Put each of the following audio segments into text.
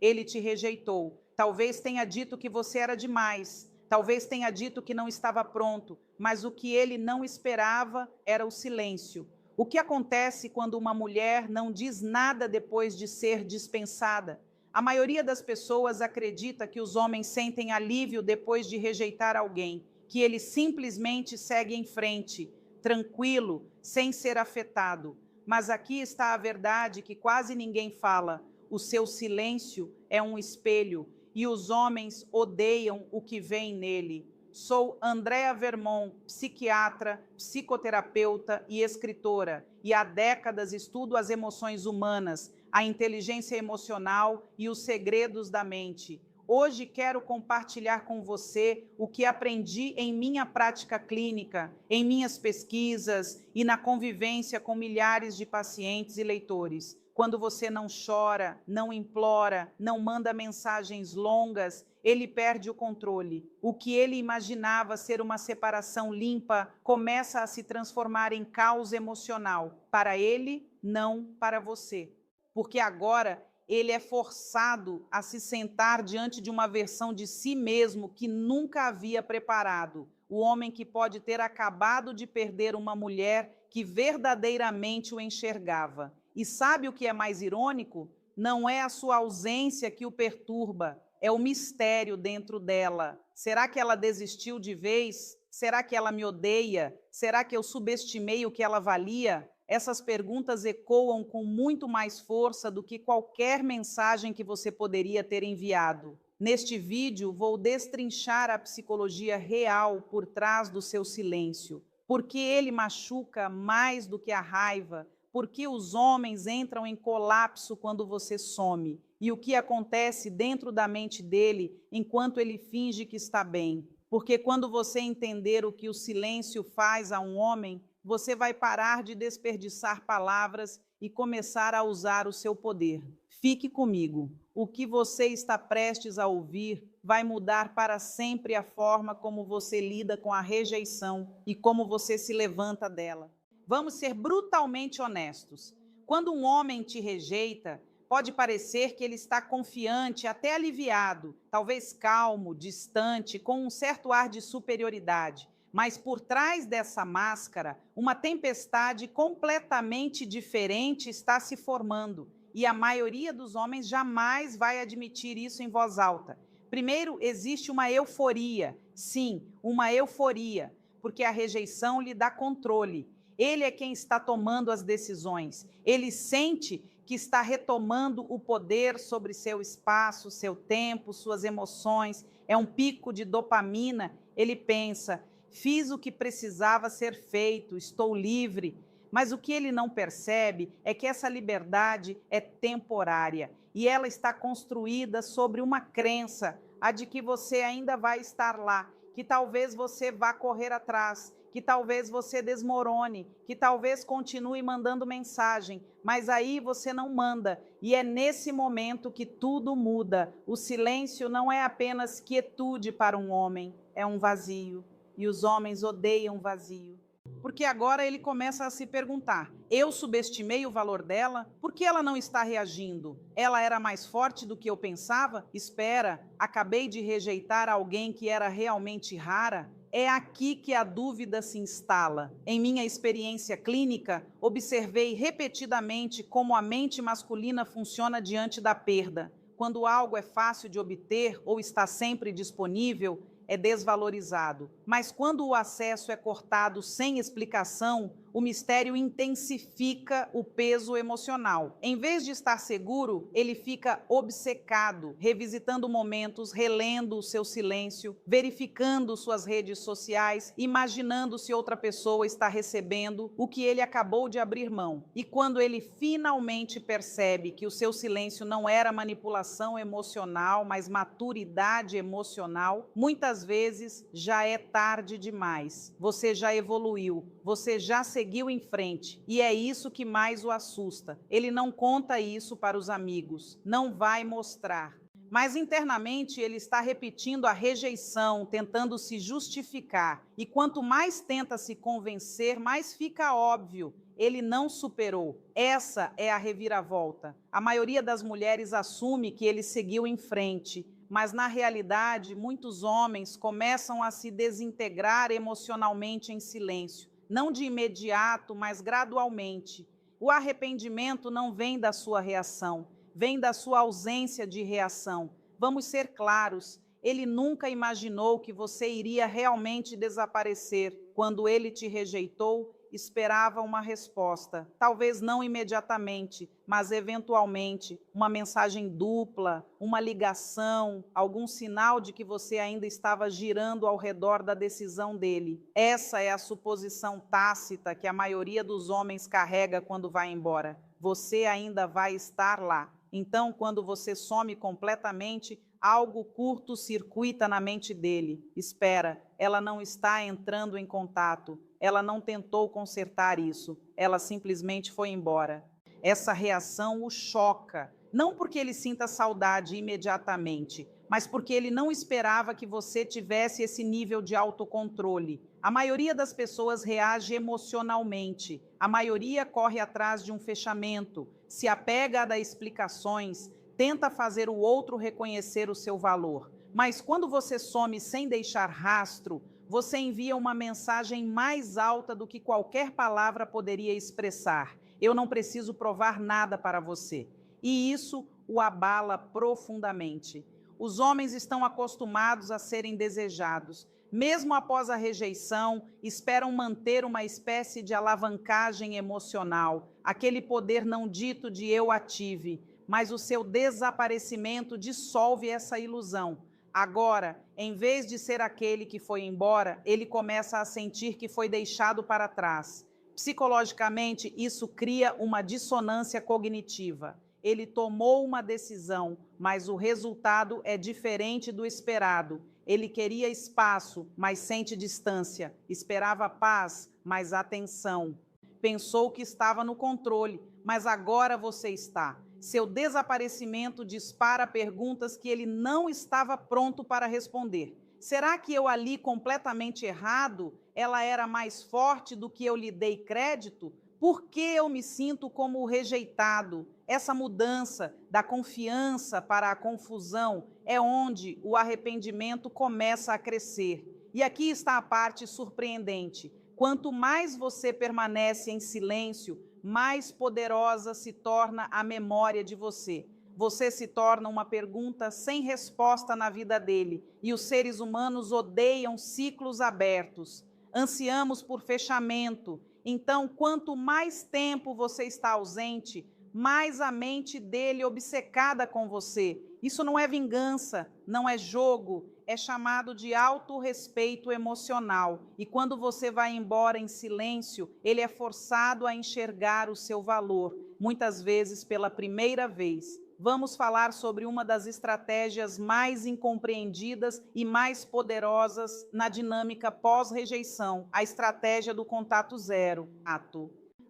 ele te rejeitou. Talvez tenha dito que você era demais. Talvez tenha dito que não estava pronto, mas o que ele não esperava era o silêncio. O que acontece quando uma mulher não diz nada depois de ser dispensada? A maioria das pessoas acredita que os homens sentem alívio depois de rejeitar alguém, que ele simplesmente segue em frente, tranquilo, sem ser afetado. Mas aqui está a verdade que quase ninguém fala. O seu silêncio é um espelho e os homens odeiam o que vem nele. Sou Andrea Vermont, psiquiatra, psicoterapeuta e escritora, e há décadas estudo as emoções humanas, a inteligência emocional e os segredos da mente. Hoje quero compartilhar com você o que aprendi em minha prática clínica, em minhas pesquisas e na convivência com milhares de pacientes e leitores. Quando você não chora, não implora, não manda mensagens longas, ele perde o controle. O que ele imaginava ser uma separação limpa começa a se transformar em caos emocional. Para ele, não para você. Porque agora ele é forçado a se sentar diante de uma versão de si mesmo que nunca havia preparado. O homem que pode ter acabado de perder uma mulher que verdadeiramente o enxergava. E sabe o que é mais irônico? Não é a sua ausência que o perturba, é o mistério dentro dela. Será que ela desistiu de vez? Será que ela me odeia? Será que eu subestimei o que ela valia? Essas perguntas ecoam com muito mais força do que qualquer mensagem que você poderia ter enviado. Neste vídeo, vou destrinchar a psicologia real por trás do seu silêncio. Por que ele machuca mais do que a raiva? Por que os homens entram em colapso quando você some? E o que acontece dentro da mente dele enquanto ele finge que está bem? Porque quando você entender o que o silêncio faz a um homem, você vai parar de desperdiçar palavras e começar a usar o seu poder. Fique comigo. O que você está prestes a ouvir vai mudar para sempre a forma como você lida com a rejeição e como você se levanta dela. Vamos ser brutalmente honestos. Quando um homem te rejeita, pode parecer que ele está confiante, até aliviado, talvez calmo, distante, com um certo ar de superioridade. Mas por trás dessa máscara, uma tempestade completamente diferente está se formando. E a maioria dos homens jamais vai admitir isso em voz alta. Primeiro, existe uma euforia. Sim, uma euforia, porque a rejeição lhe dá controle. Ele é quem está tomando as decisões. Ele sente que está retomando o poder sobre seu espaço, seu tempo, suas emoções. É um pico de dopamina. Ele pensa: fiz o que precisava ser feito, estou livre. Mas o que ele não percebe é que essa liberdade é temporária e ela está construída sobre uma crença, a de que você ainda vai estar lá, que talvez você vá correr atrás, que talvez você desmorone, que talvez continue mandando mensagem, mas aí você não manda. E é nesse momento que tudo muda. O silêncio não é apenas quietude para um homem, é um vazio. E os homens odeiam vazio. Porque agora ele começa a se perguntar: eu subestimei o valor dela? Por que ela não está reagindo? Ela era mais forte do que eu pensava? Espera, acabei de rejeitar alguém que era realmente rara? É aqui que a dúvida se instala. Em minha experiência clínica, observei repetidamente como a mente masculina funciona diante da perda. Quando algo é fácil de obter ou está sempre disponível, é desvalorizado. Mas quando o acesso é cortado sem explicação, o mistério intensifica o peso emocional. Em vez de estar seguro, ele fica obcecado, revisitando momentos, relendo o seu silêncio, verificando suas redes sociais, imaginando se outra pessoa está recebendo o que ele acabou de abrir mão. E quando ele finalmente percebe que o seu silêncio não era manipulação emocional, mas maturidade emocional, muitas vezes já é tarde demais. Você já evoluiu, você já seguiu em frente. E é isso que mais o assusta. Ele não conta isso para os amigos, não vai mostrar. Mas internamente ele está repetindo a rejeição, tentando se justificar. E quanto mais tenta se convencer, mais fica óbvio. ele não superou. Essa é a reviravolta. A maioria das mulheres assume que ele seguiu em frente, mas na realidade, muitos homens começam a se desintegrar emocionalmente em silêncio, não de imediato, mas gradualmente. O arrependimento não vem da sua reação, vem da sua ausência de reação. Vamos ser claros, ele nunca imaginou que você iria realmente desaparecer. Quando ele te rejeitou, esperava uma resposta, talvez não imediatamente, mas eventualmente, uma mensagem dupla, uma ligação, algum sinal de que você ainda estava girando ao redor da decisão dele. Essa é a suposição tácita que a maioria dos homens carrega quando vai embora. Você ainda vai estar lá. Então, quando você some completamente, algo curto-circuita na mente dele. Espera, ela não está entrando em contato. Ela não tentou consertar isso. Ela simplesmente foi embora. Essa reação o choca. Não porque ele sinta saudade imediatamente, mas porque ele não esperava que você tivesse esse nível de autocontrole. A maioria das pessoas reage emocionalmente. A maioria corre atrás de um fechamento, se apega a dar explicações, tenta fazer o outro reconhecer o seu valor. Mas quando você some sem deixar rastro, você envia uma mensagem mais alta do que qualquer palavra poderia expressar. Eu não preciso provar nada para você. E isso o abala profundamente. Os homens estão acostumados a serem desejados. Mesmo após a rejeição, esperam manter uma espécie de alavancagem emocional, aquele poder não dito de eu a tive. Mas o seu desaparecimento dissolve essa ilusão. Agora, em vez de ser aquele que foi embora, ele começa a sentir que foi deixado para trás. Psicologicamente, isso cria uma dissonância cognitiva. Ele tomou uma decisão, mas o resultado é diferente do esperado. Ele queria espaço, mas sente distância. Esperava paz, mas atenção. Pensou que estava no controle, mas agora você está. Seu desaparecimento dispara perguntas que ele não estava pronto para responder. Será que eu a li completamente errado? Ela era mais forte do que eu lhe dei crédito? Por que eu me sinto como rejeitado? Essa mudança da confiança para a confusão é onde o arrependimento começa a crescer. E aqui está a parte surpreendente. Quanto mais você permanece em silêncio, mais poderosa se torna a memória de você. Você se torna uma pergunta sem resposta na vida dele. E os seres humanos odeiam ciclos abertos. Ansiamos por fechamento. Então, quanto mais tempo você está ausente, mais a mente dele obcecada com você. Isso não é vingança, não é jogo, é chamado de autorrespeito emocional. E quando você vai embora em silêncio, ele é forçado a enxergar o seu valor, muitas vezes pela primeira vez. Vamos falar sobre uma das estratégias mais incompreendidas e mais poderosas na dinâmica pós-rejeição, a estratégia do contato zero.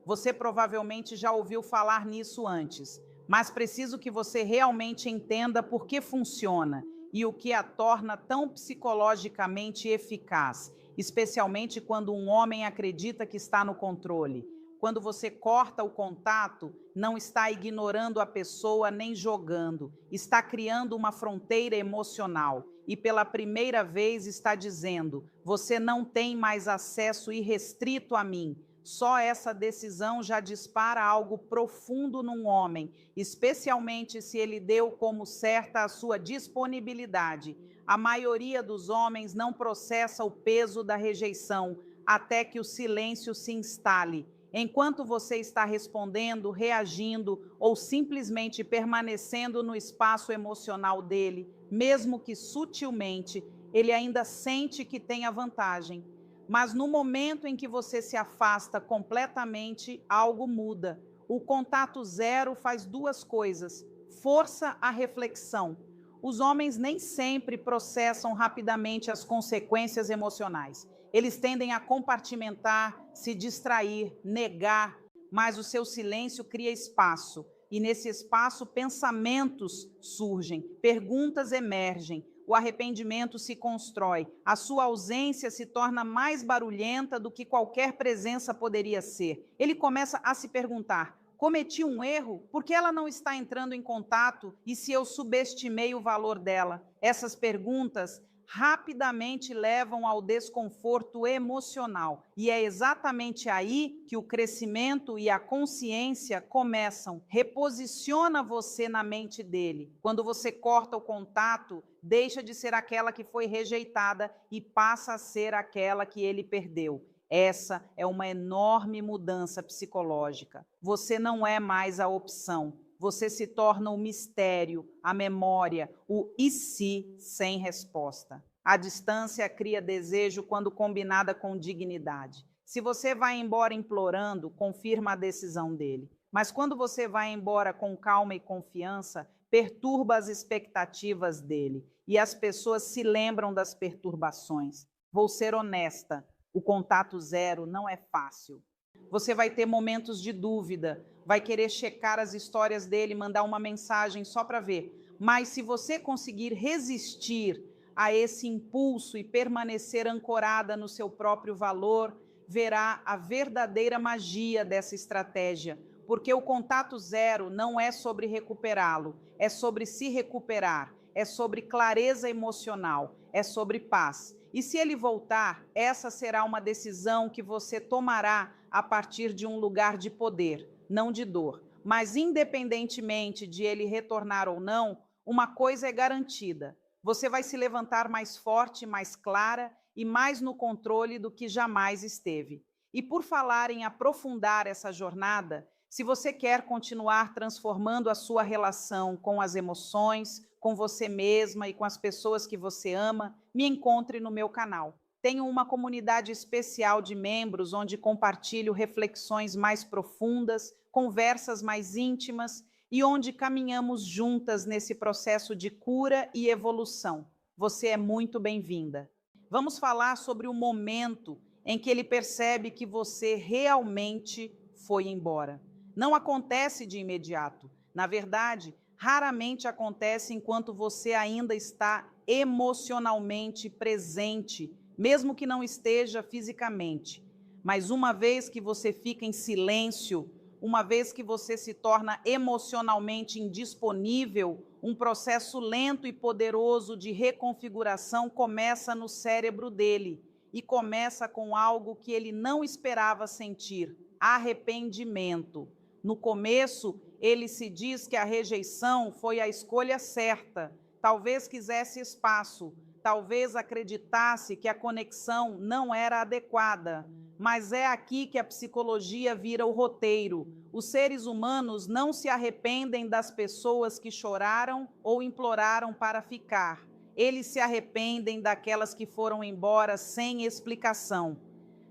Você provavelmente já ouviu falar nisso antes, mas preciso que você realmente entenda por que funciona e o que a torna tão psicologicamente eficaz, especialmente quando um homem acredita que está no controle. Quando você corta o contato, não está ignorando a pessoa nem jogando, está criando uma fronteira emocional e pela primeira vez está dizendo: você não tem mais acesso irrestrito a mim. Só essa decisão já dispara algo profundo num homem, especialmente se ele deu como certa a sua disponibilidade. A maioria dos homens não processa o peso da rejeição até que o silêncio se instale. Enquanto você está respondendo, reagindo ou simplesmente permanecendo no espaço emocional dele, mesmo que sutilmente, ele ainda sente que tem a vantagem. Mas no momento em que você se afasta completamente, algo muda. O contato zero faz duas coisas: força a reflexão. Os homens nem sempre processam rapidamente as consequências emocionais. Eles tendem a compartimentar, se distrair, negar, mas o seu silêncio cria espaço. E nesse espaço, pensamentos surgem, perguntas emergem. o arrependimento se constrói. A sua ausência se torna mais barulhenta do que qualquer presença poderia ser. Ele começa a se perguntar: cometi um erro? Por que ela não está entrando em contato? E se eu subestimei o valor dela? Essas perguntas rapidamente levam ao desconforto emocional. E é exatamente aí que o crescimento e a consciência começam. Reposiciona você na mente dele. Quando você corta o contato, deixa de ser aquela que foi rejeitada e passa a ser aquela que ele perdeu. Essa é uma enorme mudança psicológica. Você não é mais a opção. Você se torna o mistério, a memória, o e se sem resposta. A distância cria desejo quando combinada com dignidade. Se você vai embora implorando, confirma a decisão dele. Mas quando você vai embora com calma e confiança, perturba as expectativas dele. E as pessoas se lembram das perturbações. Vou ser honesta, o contato zero não é fácil. Você vai ter momentos de dúvida, vai querer checar as histórias dele, mandar uma mensagem só para ver. Mas se você conseguir resistir a esse impulso e permanecer ancorada no seu próprio valor, verá a verdadeira magia dessa estratégia. Porque o contato zero não é sobre recuperá-lo, é sobre se recuperar, é sobre clareza emocional, é sobre paz. E se ele voltar, essa será uma decisão que você tomará a partir de um lugar de poder, não de dor. Mas independentemente de ele retornar ou não, uma coisa é garantida: você vai se levantar mais forte, mais clara e mais no controle do que jamais esteve. E por falar em aprofundar essa jornada, se você quer continuar transformando a sua relação com as emoções, com você mesma e com as pessoas que você ama, me encontre no meu canal. Tenho uma comunidade especial de membros onde compartilho reflexões mais profundas, conversas mais íntimas e onde caminhamos juntas nesse processo de cura e evolução. Você é muito bem-vinda. Vamos falar sobre o momento em que ele percebe que você realmente foi embora. Não acontece de imediato. Na verdade, raramente acontece enquanto você ainda está emocionalmente presente, mesmo que não esteja fisicamente. Mas uma vez que você fica em silêncio, uma vez que você se torna emocionalmente indisponível, um processo lento e poderoso de reconfiguração começa no cérebro dele e começa com algo que ele não esperava sentir: arrependimento. No começo, ele se diz que a rejeição foi a escolha certa. Talvez quisesse espaço, talvez acreditasse que a conexão não era adequada. Mas é aqui que a psicologia vira o roteiro. Os seres humanos não se arrependem das pessoas que choraram ou imploraram para ficar. Eles se arrependem daquelas que foram embora sem explicação.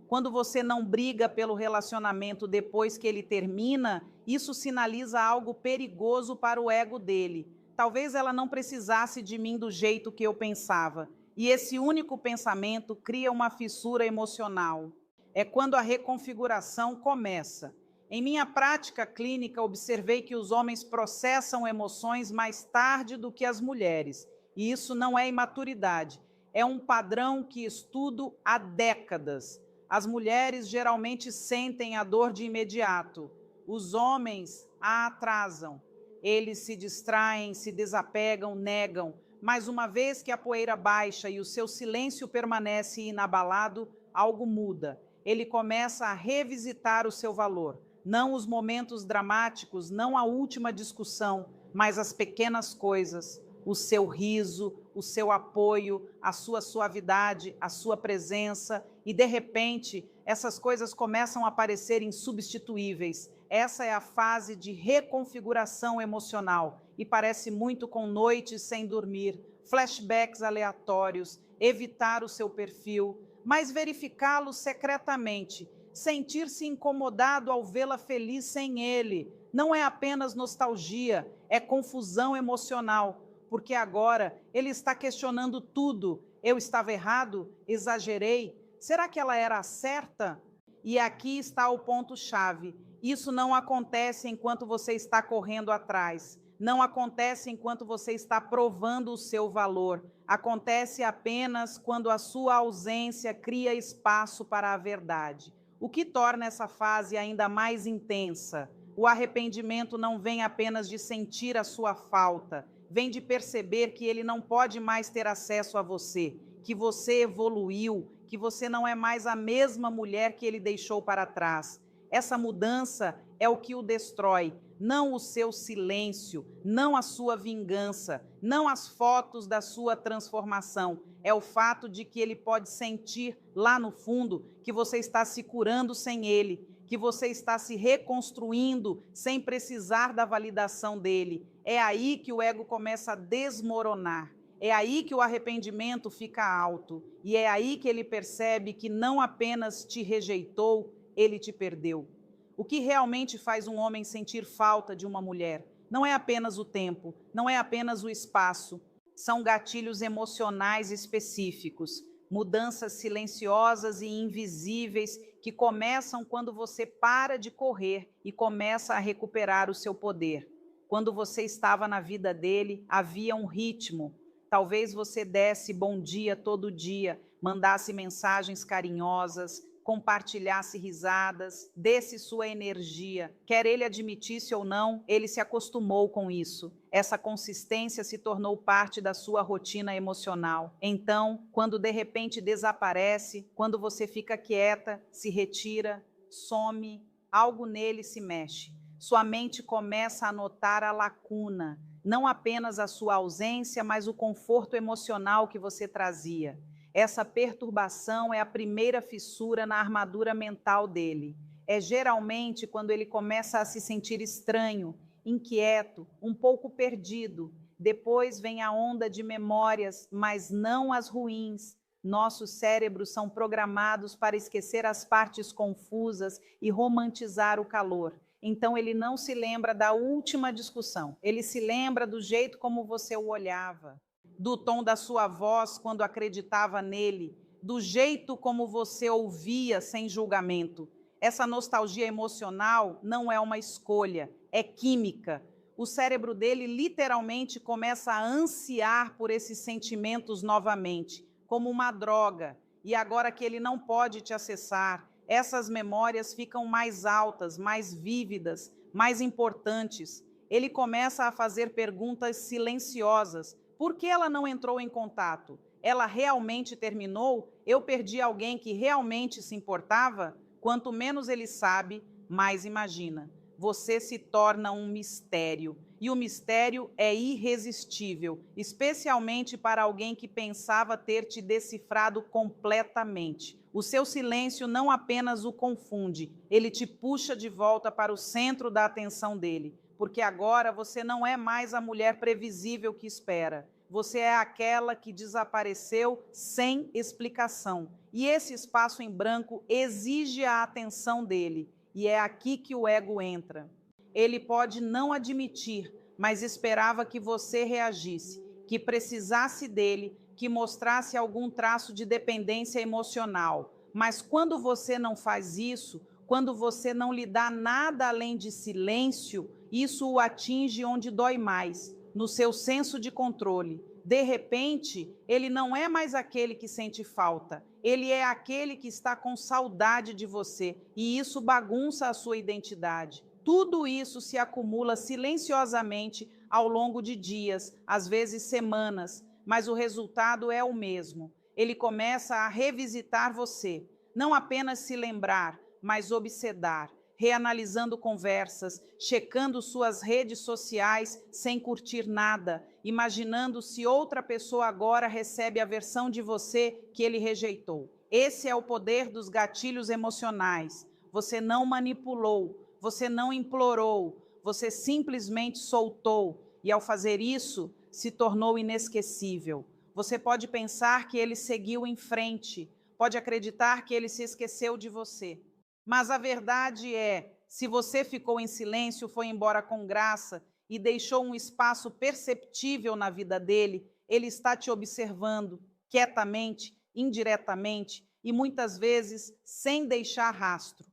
Quando você não briga pelo relacionamento depois que ele termina, isso sinaliza algo perigoso para o ego dele. Talvez ela não precisasse de mim do jeito que eu pensava. E esse único pensamento cria uma fissura emocional. É quando a reconfiguração começa. Em minha prática clínica, observei que os homens processam emoções mais tarde do que as mulheres. E isso não é imaturidade. É um padrão que estudo há décadas. As mulheres geralmente sentem a dor de imediato. Os homens a atrasam. Eles se distraem, se desapegam, negam. Mas uma vez que a poeira baixa e o seu silêncio permanece inabalado, algo muda. Ele começa a revisitar o seu valor. Não os momentos dramáticos, não a última discussão, mas as pequenas coisas. O seu riso, o seu apoio, a sua suavidade, a sua presença. E, de repente, essas coisas começam a parecer insubstituíveis. Essa é a fase de reconfiguração emocional e parece muito com noites sem dormir, flashbacks aleatórios, evitar o seu perfil, mas verificá-lo secretamente, sentir-se incomodado ao vê-la feliz sem ele. Não é apenas nostalgia, é confusão emocional, porque agora ele está questionando tudo. Eu estava errado? Exagerei? Será que ela era a certa? E aqui está o ponto-chave. Isso não acontece enquanto você está correndo atrás. não acontece enquanto você está provando o seu valor. Acontece apenas quando a sua ausência cria espaço para a verdade. O que torna essa fase ainda mais intensa? O arrependimento não vem apenas de sentir a sua falta, vem de perceber que ele não pode mais ter acesso a você, que você evoluiu, que você não é mais a mesma mulher que ele deixou para trás. Essa mudança é o que o destrói, não o seu silêncio, não a sua vingança, não as fotos da sua transformação. É o fato de que ele pode sentir lá no fundo que você está se curando sem ele, que você está se reconstruindo sem precisar da validação dele. É aí que o ego começa a desmoronar. É aí que o arrependimento fica alto. E é aí que ele percebe que não apenas te rejeitou, ele te perdeu. O que realmente faz um homem sentir falta de uma mulher não é apenas o tempo, não é apenas o espaço, são gatilhos emocionais específicos, mudanças silenciosas e invisíveis que começam quando você para de correr e começa a recuperar o seu poder. Quando você estava na vida dele, havia um ritmo. Talvez você desse bom dia todo dia, mandasse mensagens carinhosas, compartilhasse risadas, desse sua energia. Quer ele admitisse ou não, ele se acostumou com isso. Essa consistência se tornou parte da sua rotina emocional. Então, quando de repente desaparece, quando você fica quieta, se retira, some, algo nele se mexe. Sua mente começa a notar a lacuna, não apenas a sua ausência, mas o conforto emocional que você trazia. Essa perturbação é a primeira fissura na armadura mental dele. É geralmente quando ele começa a se sentir estranho, inquieto, um pouco perdido. Depois vem a onda de memórias, mas não as ruins. Nossos cérebros são programados para esquecer as partes confusas e romantizar o calor. Então ele não se lembra da última discussão, ele se lembra do jeito como você o olhava, do tom da sua voz quando acreditava nele, do jeito como você ouvia sem julgamento. Essa nostalgia emocional não é uma escolha, é química. O cérebro dele literalmente começa a ansiar por esses sentimentos novamente, como uma droga. E agora que ele não pode te acessar, essas memórias ficam mais altas, mais vívidas, mais importantes. Ele começa a fazer perguntas silenciosas. Por que ela não entrou em contato? Ela realmente terminou? Eu perdi alguém que realmente se importava? Quanto menos ele sabe, mais imagina. Você se torna um mistério. E o mistério é irresistível, especialmente para alguém que pensava ter te decifrado completamente. O seu silêncio não apenas o confunde, ele te puxa de volta para o centro da atenção dele, porque agora você não é mais a mulher previsível que espera. Você é aquela que desapareceu sem explicação. E esse espaço em branco exige a atenção dele. E é aqui que o ego entra. Ele pode não admitir, mas esperava que você reagisse, que precisasse dele, que mostrasse algum traço de dependência emocional. Mas quando você não faz isso, quando você não lhe dá nada além de silêncio, isso o atinge onde dói mais, no seu senso de controle. De repente, ele não é mais aquele que sente falta, ele é aquele que está com saudade de você, e isso bagunça a sua identidade. Tudo isso se acumula silenciosamente ao longo de dias, às vezes semanas, mas o resultado é o mesmo. Ele começa a revisitar você, não apenas se lembrar, mas obsedar, reanalisando conversas, checando suas redes sociais sem curtir nada, imaginando se outra pessoa agora recebe a versão de você que ele rejeitou. Esse é o poder dos gatilhos emocionais. Você não manipulou, você não implorou, você simplesmente soltou, e ao fazer isso, se tornou inesquecível. Você pode pensar que ele seguiu em frente, pode acreditar que ele se esqueceu de você. Mas a verdade é, se você ficou em silêncio, foi embora com graça e deixou um espaço perceptível na vida dele, ele está te observando quietamente, indiretamente e muitas vezes sem deixar rastro.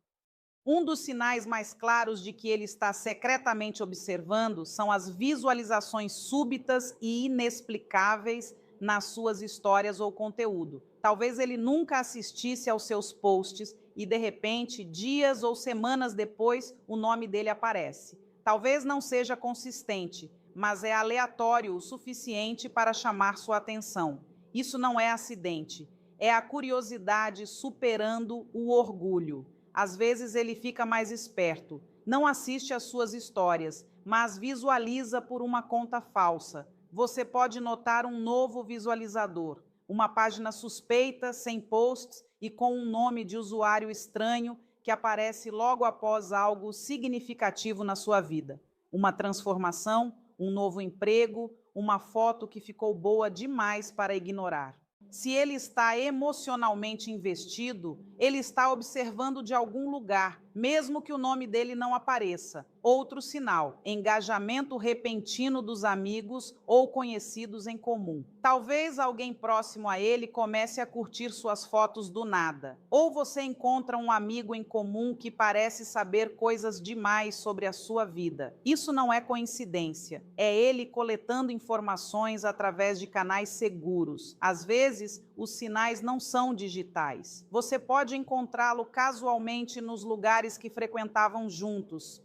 Um dos sinais mais claros de que ele está secretamente observando são as visualizações súbitas e inexplicáveis nas suas histórias ou conteúdo. Talvez ele nunca assistisse aos seus posts e, de repente, dias ou semanas depois, o nome dele aparece. Talvez não seja consistente, mas é aleatório o suficiente para chamar sua atenção. Isso não é acidente, é a curiosidade superando o orgulho. Às vezes ele fica mais esperto, não assiste às suas histórias, mas visualiza por uma conta falsa. Você pode notar um novo visualizador, uma página suspeita, sem posts e com um nome de usuário estranho que aparece logo após algo significativo na sua vida. Uma transformação, um novo emprego, uma foto que ficou boa demais para ignorar. Se ele está emocionalmente investido, ele está observando de algum lugar, mesmo que o nome dele não apareça. Outro sinal: engajamento repentino dos amigos ou conhecidos em comum. Talvez alguém próximo a ele comece a curtir suas fotos do nada. Ou você encontra um amigo em comum que parece saber coisas demais sobre a sua vida. Isso não é coincidência. É ele coletando informações através de canais seguros. Às vezes, os sinais não são digitais. Você pode encontrá-lo casualmente nos lugares que frequentavam juntos.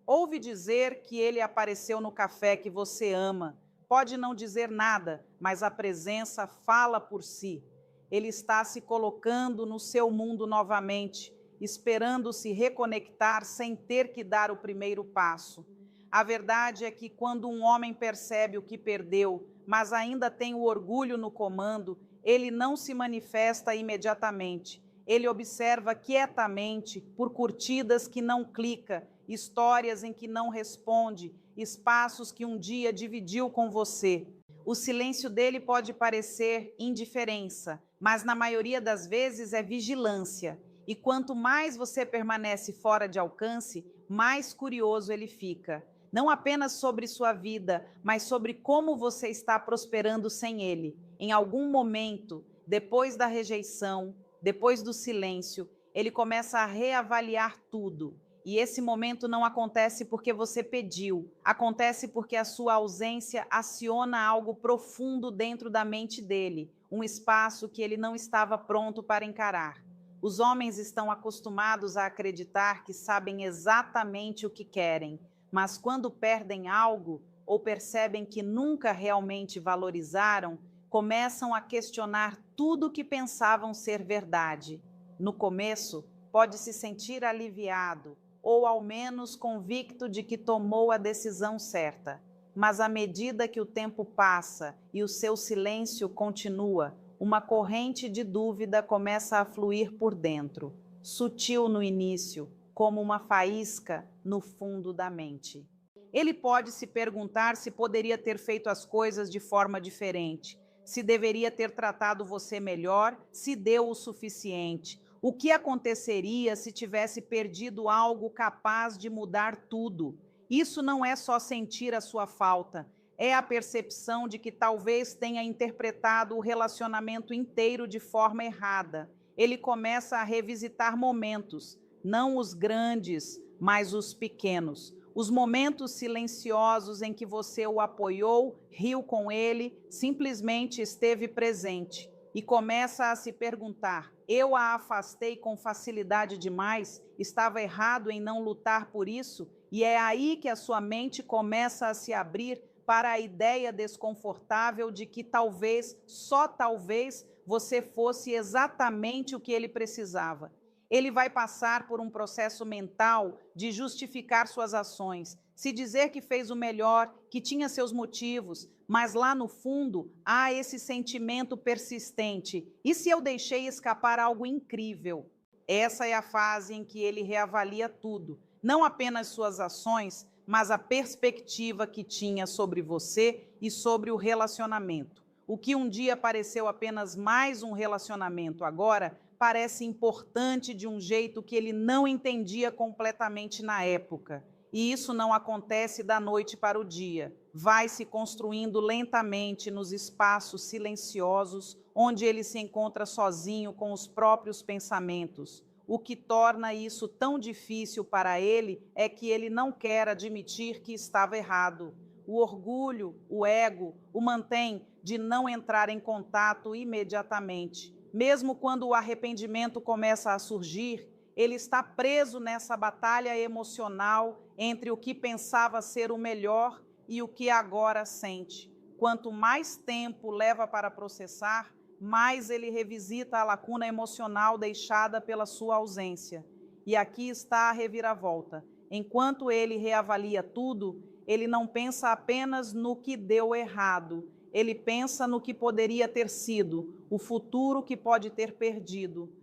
Ouve dizer que ele apareceu no café que você ama. Pode não dizer nada, mas a presença fala por si. Ele está se colocando no seu mundo novamente, esperando se reconectar sem ter que dar o primeiro passo. A verdade é que quando um homem percebe o que perdeu, mas ainda tem o orgulho no comando, ele não se manifesta imediatamente. Ele observa quietamente por curtidas que não clica, histórias em que não responde, espaços que um dia dividiu com você. O silêncio dele pode parecer indiferença, mas na maioria das vezes é vigilância. E quanto mais você permanece fora de alcance, mais curioso ele fica. Não apenas sobre sua vida, mas sobre como você está prosperando sem ele. Em algum momento, depois da rejeição, depois do silêncio, ele começa a reavaliar tudo. E esse momento não acontece porque você pediu, acontece porque a sua ausência aciona algo profundo dentro da mente dele, um espaço que ele não estava pronto para encarar. Os homens estão acostumados a acreditar que sabem exatamente o que querem, mas quando perdem algo ou percebem que nunca realmente valorizaram, começam a questionar tudo o que pensavam ser verdade. No começo, pode se sentir aliviado, ou ao menos convicto de que tomou a decisão certa. Mas à medida que o tempo passa e o seu silêncio continua, uma corrente de dúvida começa a fluir por dentro, sutil no início, como uma faísca no fundo da mente. Ele pode se perguntar se poderia ter feito as coisas de forma diferente, se deveria ter tratado você melhor, se deu o suficiente. O que aconteceria se tivesse perdido algo capaz de mudar tudo? Isso não é só sentir a sua falta, é a percepção de que talvez tenha interpretado o relacionamento inteiro de forma errada. Ele começa a revisitar momentos, não os grandes, mas os pequenos. Os momentos silenciosos em que você o apoiou, riu com ele, simplesmente esteve presente. E começa a se perguntar: eu a afastei com facilidade demais? Estava errado em não lutar por isso? E é aí que a sua mente começa a se abrir para a ideia desconfortável de que talvez, só talvez, você fosse exatamente o que ele precisava. Ele vai passar por um processo mental de justificar suas ações, se dizer que fez o melhor, que tinha seus motivos, mas lá no fundo há esse sentimento persistente. E se eu deixei escapar algo incrível? Essa é a fase em que ele reavalia tudo, não apenas suas ações, mas a perspectiva que tinha sobre você e sobre o relacionamento. O que um dia pareceu apenas mais um relacionamento, agora parece importante de um jeito que ele não entendia completamente na época. E isso não acontece da noite para o dia. Vai se construindo lentamente nos espaços silenciosos, onde ele se encontra sozinho com os próprios pensamentos. O que torna isso tão difícil para ele é que ele não quer admitir que estava errado. O orgulho, o ego, o mantém de não entrar em contato imediatamente. Mesmo quando o arrependimento começa a surgir, ele está preso nessa batalha emocional entre o que pensava ser o melhor e o que agora sente. Quanto mais tempo leva para processar, mais ele revisita a lacuna emocional deixada pela sua ausência. E aqui está a reviravolta. Enquanto ele reavalia tudo, ele não pensa apenas no que deu errado, ele pensa no que poderia ter sido, o futuro que pode ter perdido.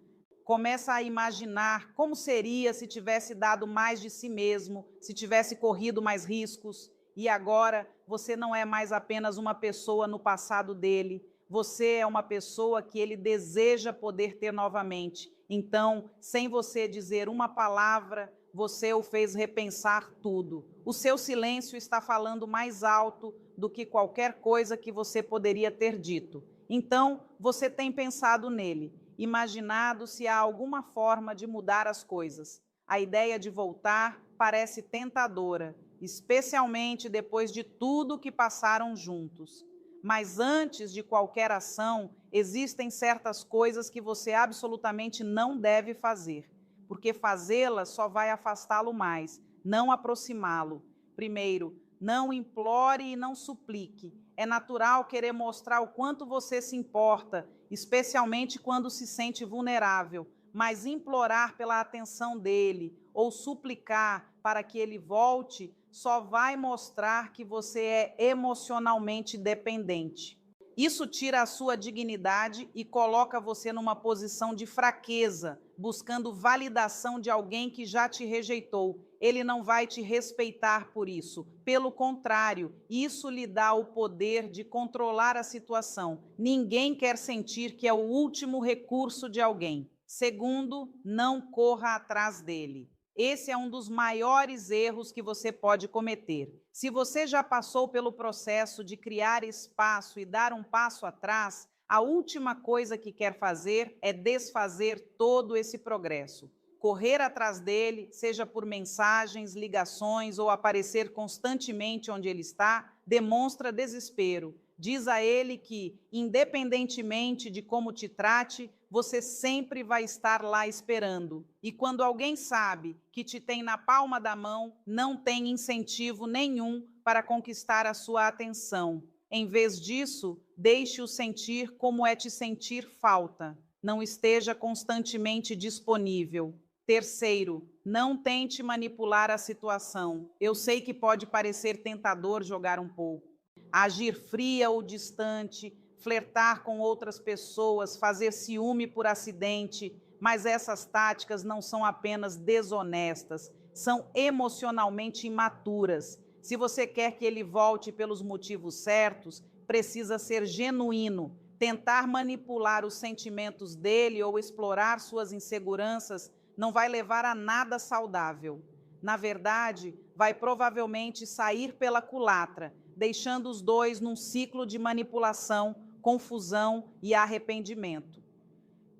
Começa a imaginar como seria se tivesse dado mais de si mesmo, se tivesse corrido mais riscos. E agora você não é mais apenas uma pessoa no passado dele, você é uma pessoa que ele deseja poder ter novamente. Então, sem você dizer uma palavra, você o fez repensar tudo. O seu silêncio está falando mais alto do que qualquer coisa que você poderia ter dito. Então, você tem pensado nele, imaginado se há alguma forma de mudar as coisas. A ideia de voltar parece tentadora, especialmente depois de tudo que passaram juntos. Mas antes de qualquer ação, existem certas coisas que você absolutamente não deve fazer, porque fazê-las só vai afastá-lo mais, não aproximá-lo. Primeiro, não implore e não suplique. É natural querer mostrar o quanto você se importa, especialmente quando se sente vulnerável, mas implorar pela atenção dele ou suplicar para que ele volte só vai mostrar que você é emocionalmente dependente. Isso tira a sua dignidade e coloca você numa posição de fraqueza, buscando validação de alguém que já te rejeitou. Ele não vai te respeitar por isso. Pelo contrário, isso lhe dá o poder de controlar a situação. Ninguém quer sentir que é o último recurso de alguém. Segundo, não corra atrás dele. Esse é um dos maiores erros que você pode cometer. Se você já passou pelo processo de criar espaço e dar um passo atrás, a última coisa que quer fazer é desfazer todo esse progresso. Correr atrás dele, seja por mensagens, ligações ou aparecer constantemente onde ele está, demonstra desespero. Diz a ele que, independentemente de como te trate, você sempre vai estar lá esperando. E quando alguém sabe que te tem na palma da mão, não tem incentivo nenhum para conquistar a sua atenção. Em vez disso, deixe-o sentir como é te sentir falta. Não esteja constantemente disponível. Terceiro, não tente manipular a situação. Eu sei que pode parecer tentador jogar um pouco. Agir fria ou distante, flertar com outras pessoas, fazer ciúme por acidente, mas essas táticas não são apenas desonestas, são emocionalmente imaturas. Se você quer que ele volte pelos motivos certos, precisa ser genuíno. Tentar manipular os sentimentos dele ou explorar suas inseguranças não vai levar a nada saudável. Na verdade, vai provavelmente sair pela culatra, deixando os dois num ciclo de manipulação, confusão e arrependimento.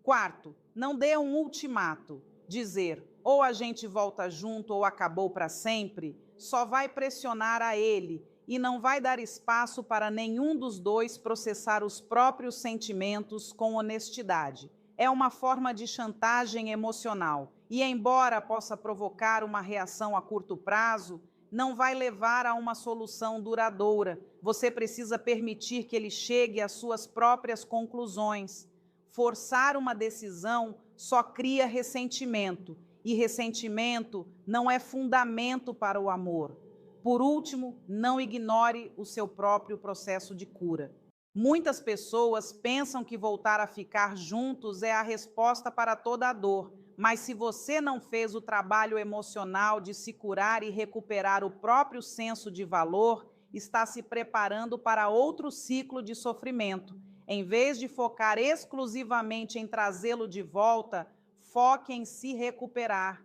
Quarto, não dê um ultimato. Dizer ou a gente volta junto ou acabou para sempre, só vai pressionar a ele e não vai dar espaço para nenhum dos dois processar os próprios sentimentos com honestidade. É uma forma de chantagem emocional e, embora possa provocar uma reação a curto prazo, não vai levar a uma solução duradoura. Você precisa permitir que ele chegue às suas próprias conclusões. Forçar uma decisão só cria ressentimento, e ressentimento não é fundamento para o amor. Por último, não ignore o seu próprio processo de cura. Muitas pessoas pensam que voltar a ficar juntos é a resposta para toda a dor, mas se você não fez o trabalho emocional de se curar e recuperar o próprio senso de valor, está se preparando para outro ciclo de sofrimento. Em vez de focar exclusivamente em trazê-lo de volta, foque em se recuperar.